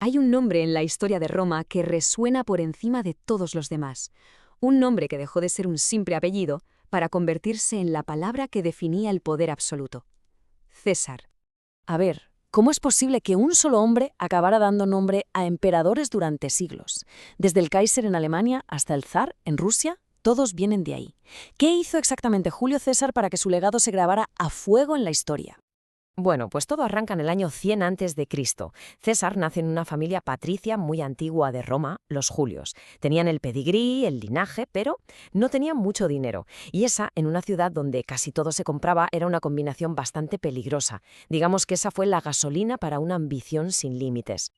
Hay un nombre en la historia de Roma que resuena por encima de todos los demás. Un nombre que dejó de ser un simple apellido para convertirse en la palabra que definía el poder absoluto. César. A ver, ¿cómo es posible que un solo hombre acabara dando nombre a emperadores durante siglos? Desde el Kaiser en Alemania hasta el zar en Rusia, todos vienen de ahí. ¿Qué hizo exactamente Julio César para que su legado se grabara a fuego en la historia? Bueno, pues todo arranca en el año 100 a.C. César nace en una familia patricia muy antigua de Roma, los Julios. Tenían el pedigrí, el linaje, pero no tenían mucho dinero. Y esa, en una ciudad donde casi todo se compraba, era una combinación bastante peligrosa. Digamos que esa fue la gasolina para una ambición sin límites.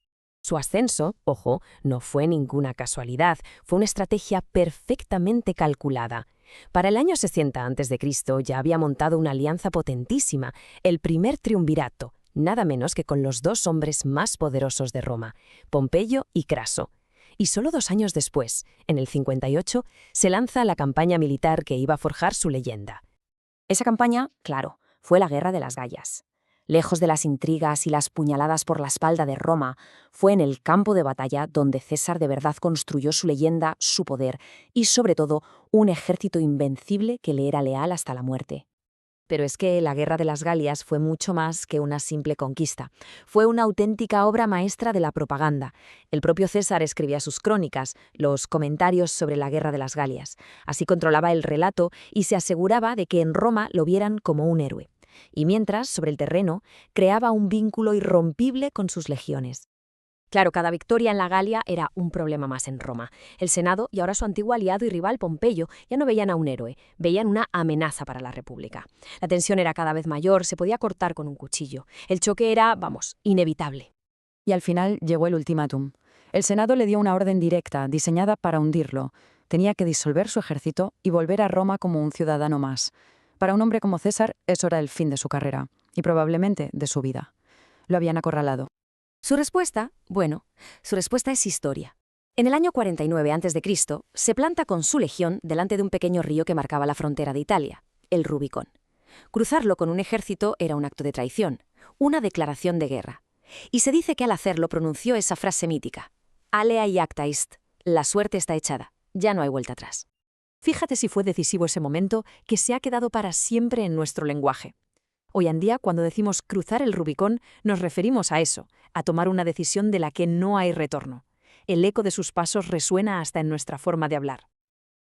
Su ascenso, ojo, no fue ninguna casualidad, fue una estrategia perfectamente calculada. Para el año 60 a.C. ya había montado una alianza potentísima, el primer triunvirato, nada menos que con los dos hombres más poderosos de Roma, Pompeyo y Craso. Y solo 2 años después, en el 58, se lanza la campaña militar que iba a forjar su leyenda. Esa campaña, claro, fue la Guerra de las Gallas. Lejos de las intrigas y las puñaladas por la espalda de Roma, fue en el campo de batalla donde César de verdad construyó su leyenda, su poder y, sobre todo, un ejército invencible que le era leal hasta la muerte. Pero es que la Guerra de las Galias fue mucho más que una simple conquista. Fue una auténtica obra maestra de la propaganda. El propio César escribía sus crónicas, los comentarios sobre la Guerra de las Galias. Así controlaba el relato y se aseguraba de que en Roma lo vieran como un héroe. Y mientras, sobre el terreno, creaba un vínculo irrompible con sus legiones. Claro, cada victoria en la Galia era un problema más en Roma. El Senado y ahora su antiguo aliado y rival Pompeyo ya no veían a un héroe, veían una amenaza para la República. La tensión era cada vez mayor, se podía cortar con un cuchillo. El choque era, inevitable. Y al final llegó el ultimátum. El Senado le dio una orden directa, diseñada para hundirlo. Tenía que disolver su ejército y volver a Roma como un ciudadano más. Para un hombre como César, eso era el fin de su carrera, y probablemente de su vida. Lo habían acorralado. Su respuesta es historia. En el año 49 a.C., se planta con su legión delante de un pequeño río que marcaba la frontera de Italia, el Rubicón. Cruzarlo con un ejército era un acto de traición, una declaración de guerra. Y se dice que al hacerlo pronunció esa frase mítica: Alea iacta est, la suerte está echada, ya no hay vuelta atrás. Fíjate si fue decisivo ese momento que se ha quedado para siempre en nuestro lenguaje. Hoy en día, cuando decimos cruzar el Rubicón, nos referimos a eso, a tomar una decisión de la que no hay retorno. El eco de sus pasos resuena hasta en nuestra forma de hablar.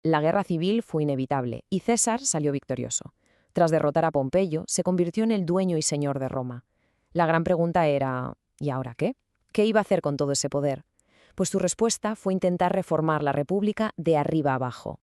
La guerra civil fue inevitable y César salió victorioso. Tras derrotar a Pompeyo, se convirtió en el dueño y señor de Roma. La gran pregunta era, ¿y ahora qué? ¿Qué iba a hacer con todo ese poder? Pues su respuesta fue intentar reformar la República de arriba abajo.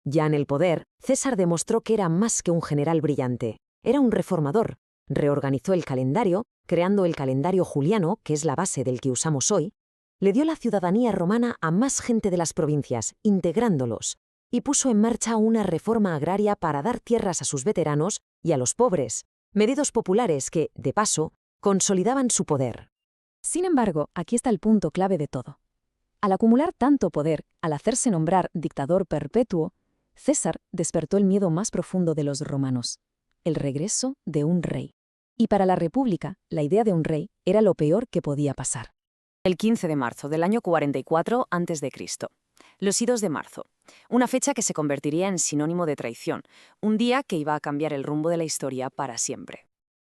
Ya en el poder, César demostró que era más que un general brillante. Era un reformador. Reorganizó el calendario, creando el calendario juliano, que es la base del que usamos hoy. Le dio la ciudadanía romana a más gente de las provincias, integrándolos. Y puso en marcha una reforma agraria para dar tierras a sus veteranos y a los pobres. Medidas populares que, de paso, consolidaban su poder. Sin embargo, aquí está el punto clave de todo. Al acumular tanto poder, al hacerse nombrar dictador perpetuo, César despertó el miedo más profundo de los romanos: el regreso de un rey. Y para la República, la idea de un rey era lo peor que podía pasar. El 15 de marzo del año 44 a.C. Los idos de marzo. Una fecha que se convertiría en sinónimo de traición. Un día que iba a cambiar el rumbo de la historia para siempre.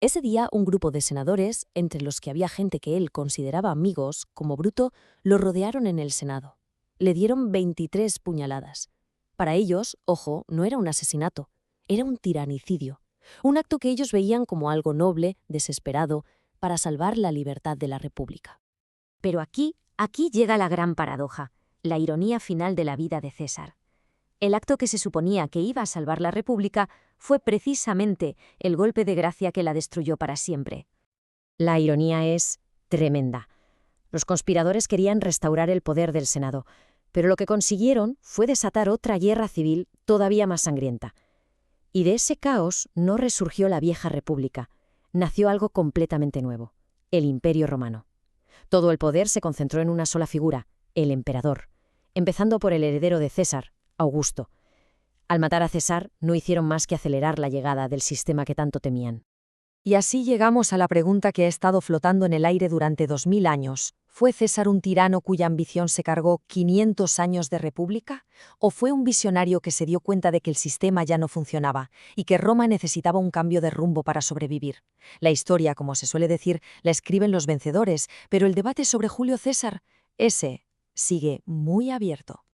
Ese día, un grupo de senadores, entre los que había gente que él consideraba amigos, como Bruto, lo rodearon en el Senado. Le dieron 23 puñaladas. Para ellos, ojo, no era un asesinato, era un tiranicidio. Un acto que ellos veían como algo noble, desesperado, para salvar la libertad de la República. Pero aquí llega la gran paradoja, la ironía final de la vida de César. El acto que se suponía que iba a salvar la República fue precisamente el golpe de gracia que la destruyó para siempre. La ironía es tremenda. Los conspiradores querían restaurar el poder del Senado, pero lo que consiguieron fue desatar otra guerra civil todavía más sangrienta. Y de ese caos no resurgió la vieja república, nació algo completamente nuevo, el Imperio Romano. Todo el poder se concentró en una sola figura, el emperador, empezando por el heredero de César, Augusto. Al matar a César, no hicieron más que acelerar la llegada del sistema que tanto temían. Y así llegamos a la pregunta que ha estado flotando en el aire durante 2000 años. ¿Fue César un tirano cuya ambición se cargó 500 años de república? ¿O fue un visionario que se dio cuenta de que el sistema ya no funcionaba y que Roma necesitaba un cambio de rumbo para sobrevivir? La historia, como se suele decir, la escriben los vencedores, pero el debate sobre Julio César, ese sigue muy abierto.